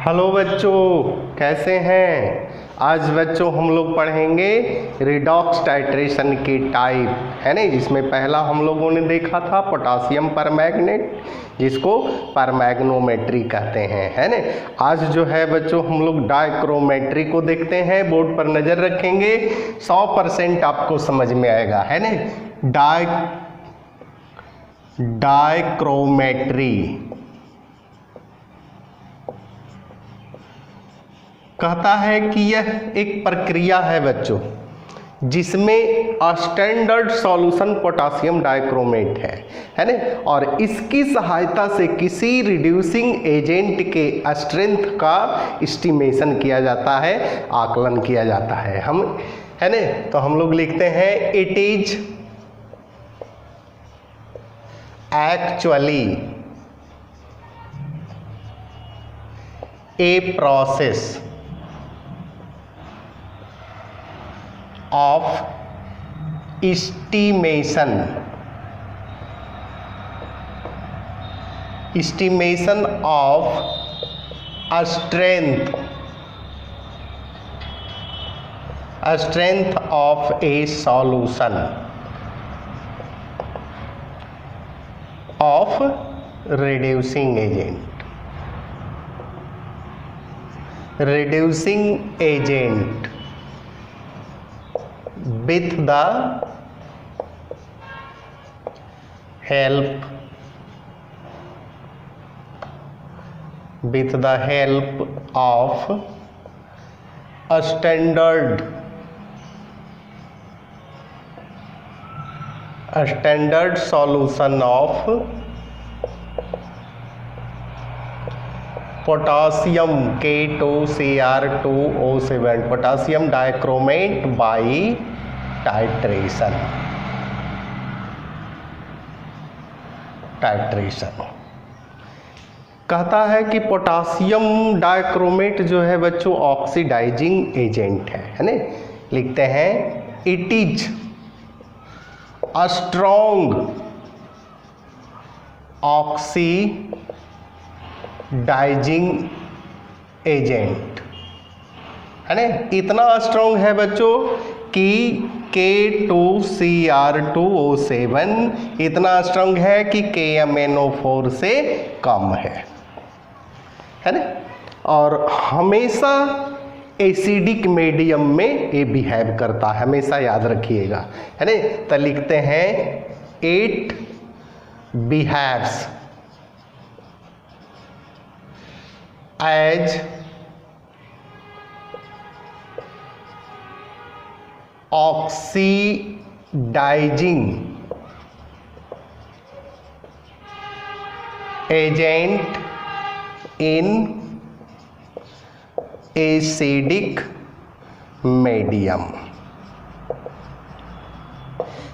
Hello बच्चों, कैसे हैं। आज बच्चों हम लोग पढ़ेंगे रिडॉक्स टाइट्रेशन के टाइप, है ना। जिसमें पहला हम लोगों ने देखा था पोटासियम परमैंगनेट, जिसको परमैग्नोमेट्री कहते हैं, है ना। आज जो है बच्चों हम लोग डाइक्रोमेट्री को देखते हैं। बोर्ड पर नज़र रखेंगे, 100% आपको समझ में आएगा, है ना। डाइक्रोमेट्री कहता है कि यह एक प्रक्रिया है बच्चों, जिसमें स्टैंडर्ड सॉल्यूशन पोटासियम डाइक्रोमेट है ना। और इसकी सहायता से किसी रिड्यूसिंग एजेंट के स्ट्रेंथ का एस्टिमेशन किया जाता है, आकलन किया जाता है हम, है ना। तो हम लोग लिखते हैं it is actually a process of estimation of a strength of a solution of reducing agent with the help of a standard solution of potassium K2Cr2O7 potassium dichromate by titration. कहता है कि पोटासियम डाइक्रोमेट जो है बच्चों oxidising agent है ना। लिखते हैं it is a strong oxidising agent, है ना। इतना स्ट्रॉन्ग है बच्चों कि K2Cr2O7 इतना स्ट्रॉन्ग है कि KMnO4 से कम है ना। और हमेशा एसिडिक मीडियम में ये बिहेव करता है, हमेशा याद रखिएगा, है ना। तो लिखते हैं it behaves as oxidising agent in acidic medium,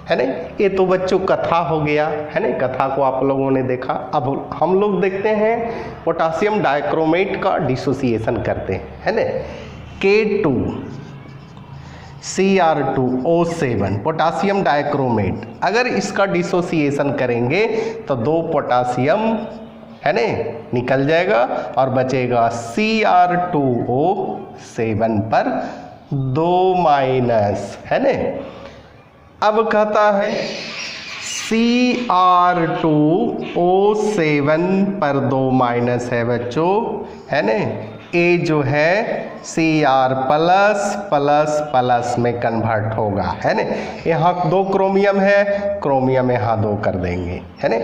है ना। ये तो बच्चों कथा हो गया, है ना। कथा को आप लोगों ने देखा। अब हम लोग देखते हैं पोटासियम डाइक्रोमेट का डिसोसिएशन करते हैं, है ना। K2Cr2O7 पोटासियम डाइक्रोमेट, अगर इसका डिसोसिएशन करेंगे तो 2 पोटासियम, है ना, निकल जाएगा और बचेगा Cr2O7 पर 2 माइनस, है ना। अब कहता है Cr2O7 पर 2 माइनस है बच्चों, है ना। ए जो है Cr प्लस में कन्वर्ट होगा, है ना। यहाँ 2 क्रोमियम है, क्रोमियम यहाँ 2 कर देंगे, है ना।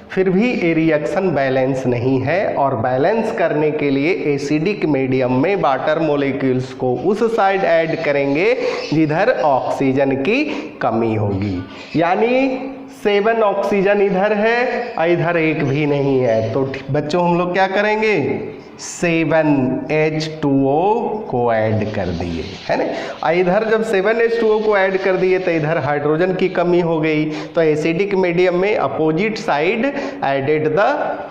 फिर भी ये रिएक्शन बैलेंस नहीं है, और बैलेंस करने के लिए एसिडिक मीडियम में वाटर मोलिक्यूल्स को उस साइड ऐड करेंगे जिधर ऑक्सीजन की कमी होगी। यानी 7 ऑक्सीजन इधर है और इधर 1 भी नहीं है, तो बच्चों हम लोग क्या करेंगे, 7H2O को ऐड कर दिए, है ना। और इधर जब 7H2O को ऐड कर दिए तो इधर हाइड्रोजन की कमी हो गई, तो एसिडिक मीडियम में opposite side added the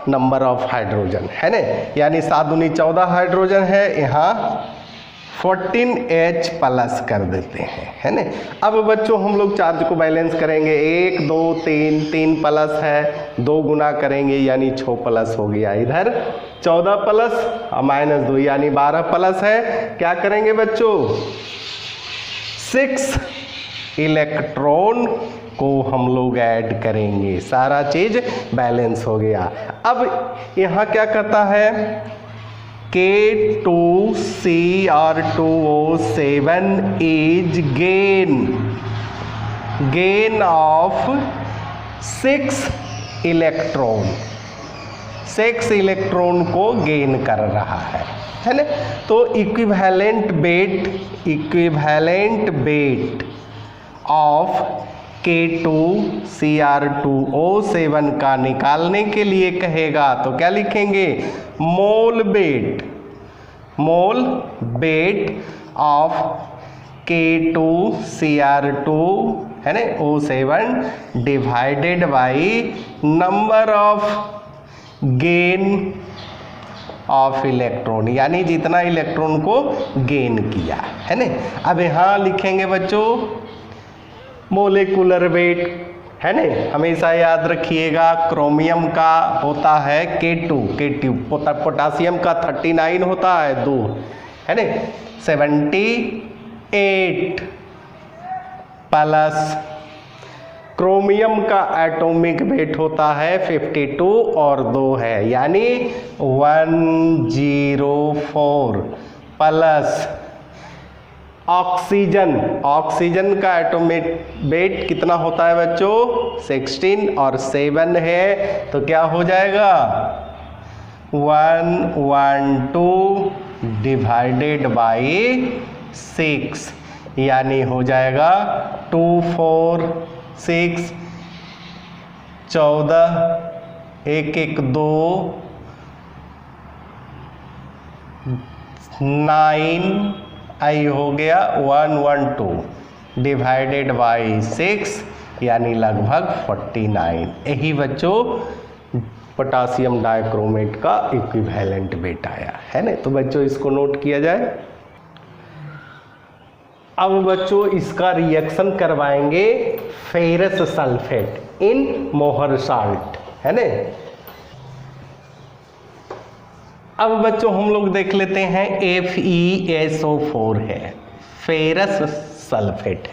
number of hydrogen, है ना। यानी 7 दूनी 14 हाइड्रोजन है, यहाँ 14H प्लस कर देते हैं, है ना। अब बच्चों हम लोग चार्ज को बैलेंस करेंगे, 1 2 3 3 प्लस है, 2 गुना करेंगे यानी 6 प्लस हो गया इधर 14 प्लस -2 यानी 12 प्लस है। क्या करेंगे बच्चों, 6 इलेक्ट्रॉन को हम लोग ऐड करेंगे, सारा चीज बैलेंस हो गया। अब यहाँ क्या कहता है, K2Cr2O7 is gain of 6 electron, 6 electron को गेन कर रहा है ना। तो इक्विवेलेंट वेट ऑफ K2Cr2O7 का निकालने के लिए कहेगा तो क्या लिखेंगे, मोल वेट ऑफ K2Cr2 है ना O7 divided by number of gain of electron, यानी जितना इलेक्ट्रॉन को गेन किया है ना। अब यहाँ लिखेंगे बच्चों मोलेकुलर वेट है ना, हमेशा याद रखिएगा। क्रोमियम का होता है K2, पोटासियम का 39 होता है 2 है ना, 78 प्लस क्रोमियम का एटॉमिक वेट होता है 52 और 2 है यानी 104 प्लस ऑक्सीजन का एटॉमिक वेट कितना होता है बच्चों, 16 और 7 है तो क्या हो जाएगा 112 डिवाइडेड बाई 6 यानी हो जाएगा 246 14 1 1 2 9 आई हो गया 112 डिवाइडेड बाई 6 यानी लगभग 49। यही बच्चों पोटासियम डाइक्रोमेट का इक्विवेलेंट वेट आया है ना। तो बच्चों इसको नोट किया जाए। अब बच्चों इसका रिएक्शन करवाएंगे फेरस सल्फेट इन मोहर साल्ट है ना। अब बच्चों हम लोग देख लेते हैं FeSO4 है, फेरस सल्फेट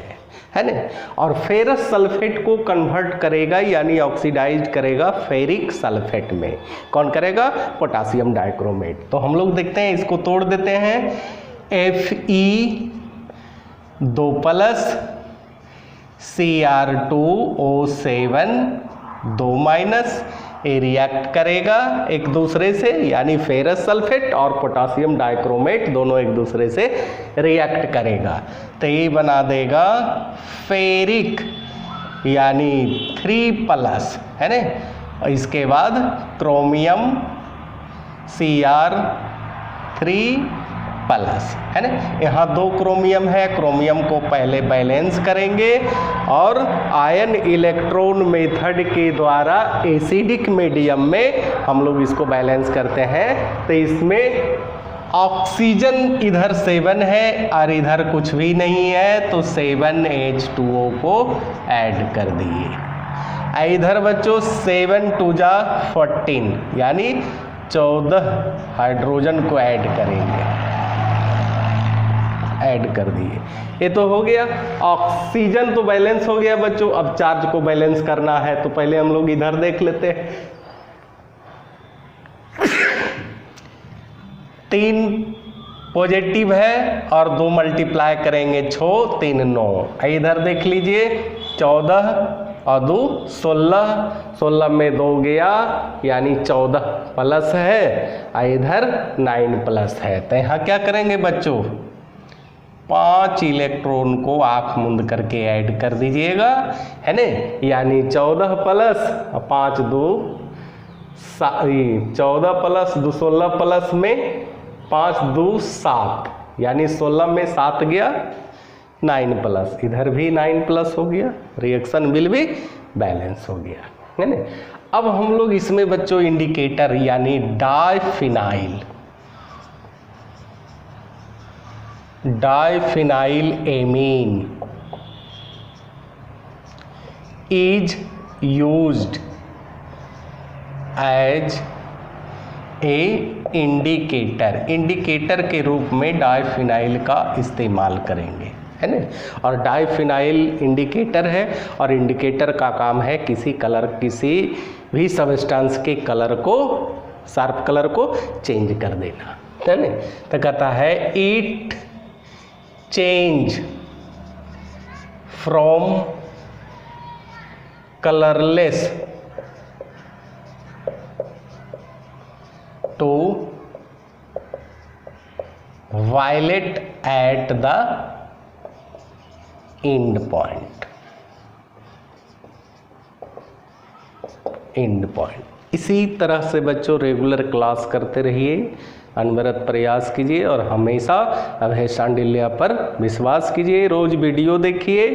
है ना। और फेरस सल्फेट को कन्वर्ट करेगा यानी ऑक्सीडाइज करेगा फेरिक सल्फेट में। कौन करेगा, पोटासियम डाइक्रोमेट। तो हम लोग देखते हैं, इसको तोड़ देते हैं। Fe2 प्लस Cr2O7 2 माइनस, ये रिएक्ट करेगा एक दूसरे से यानी फेरस सल्फेट और पोटासियम डाइक्रोमेट दोनों एक दूसरे से रिएक्ट करेगा तो ये बना देगा फेरिक यानी 3 प्लस है ना। इसके बाद क्रोमियम Cr3 प्लस है ना। यहाँ 2 क्रोमियम है, क्रोमियम को पहले बैलेंस करेंगे और आयन इलेक्ट्रॉन मेथड के द्वारा एसिडिक मीडियम में हम लोग इसको बैलेंस करते हैं। तो इसमें ऑक्सीजन इधर 7 है और इधर कुछ भी नहीं है तो 7H2O को ऐड कर दिए। इधर बच्चों 7 2 जा 14 यानी 14 हाइड्रोजन को ऐड करेंगे, ऐड कर दिए। ये तो हो गया, ऑक्सीजन तो बैलेंस हो गया बच्चों। अब चार्ज को बैलेंस करना है तो पहले हम लोग इधर देख लेते हैं। 3 पॉजिटिव है और 2 मल्टीप्लाई करेंगे 6 3 9। इधर देख लीजिए 14 और 2 16, 16 में 2 गया यानी 14 प्लस है, इधर 9 प्लस है। तो यहाँ क्या करेंगे बच्चों, 5 इलेक्ट्रॉन को आँख मूंद करके ऐड कर दीजिएगा है ना। यानी 14 प्लस 5 2 14 प्लस 2 16 प्लस में 5 2 7 यानी 16 में 7 गया 9 प्लस, इधर भी 9 प्लस हो गया, रिएक्शन बिल भी बैलेंस हो गया है ना। अब हम लोग इसमें बच्चों इंडिकेटर यानी diphenyl amine is used as A indicator, indicator के रूप में डाइफिनाइल का इस्तेमाल करेंगे, है ना। और डाइफिनाइल इंडिकेटर है और इंडिकेटर का काम है किसी भी सबस्टेंस के कलर को, शार्प कलर को चेंज कर देना, है ना। तो कहता है it change from colourless to violet at the end point, इसी तरह से बच्चों रेगुलर क्लास करते रहिए, अनवरत प्रयास कीजिए और हमेशा अभय शांडिल्य पर विश्वास कीजिए। रोज वीडियो देखिए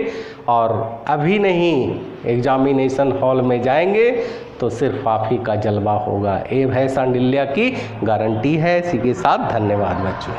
और अभी नहीं एग्जामिनेशन हॉल में जाएंगे तो सिर्फ आप ही का जलवा होगा, ये अभय शांडिल्य की गारंटी है। इसी के साथ धन्यवाद बच्चों।